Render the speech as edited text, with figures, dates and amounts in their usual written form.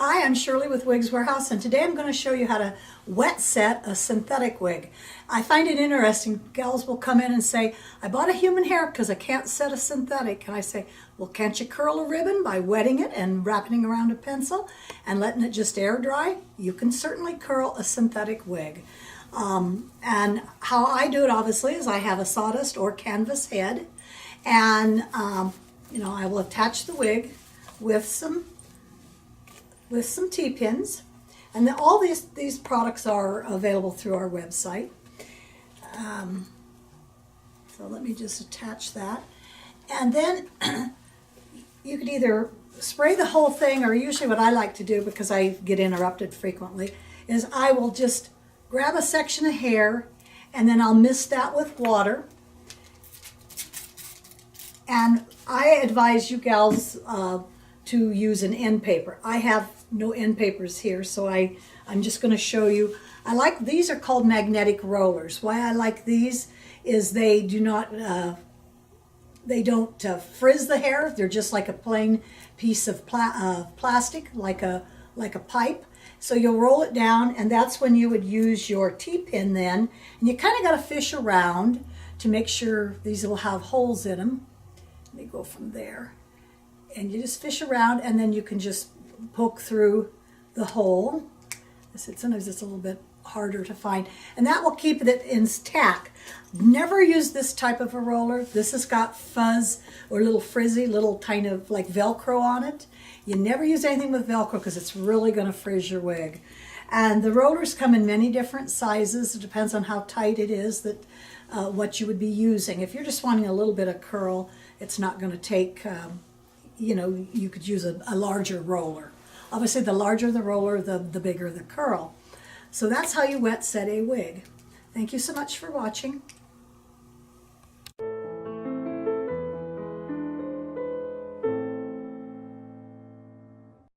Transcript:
Hi, I'm Shirley with Wigs Warehouse, and today I'm going to show you how to wet set a synthetic wig. I find it interesting. Gals will come in and say, I bought a human hair because I can't set a synthetic. And I say, well, can't you curl a ribbon by wetting it and wrapping it around a pencil and letting it just air dry? You can certainly curl a synthetic wig. And how I do it, obviously, is I have a sawdust or canvas head, and I will attach the wig with some T-pins, and then all these products are available through our website. So let me just attach that, and then you could either spray the whole thing, or usually what I like to do, because I get interrupted frequently, is I will just grab a section of hair and then I'll mist that with water. And I advise you gals to use an end paper. I have no end papers here, so I'm just going to show you. These are called magnetic rollers. Why I like these is they don't frizz the hair. They're just like a plain piece of plastic, like a pipe. So you'll roll it down, and that's when you would use your T-pin then. And you kind of got to fish around to make sure these will have holes in them. Let me go from there. And you just fish around, and then you can just poke through the hole. Sometimes it's a little bit harder to find, and that will keep it intact. Never use this type of a roller. This has got fuzz or little frizzy, little kind of like Velcro on it. You never use anything with Velcro because it's really going to frizz your wig. And the rollers come in many different sizes. It depends on how tight it is that what you would be using. If you're just wanting a little bit of curl, it's not going to take, you could use a larger roller. Obviously, the larger the roller, the bigger the curl. So that's how you wet set a wig. Thank you so much for watching.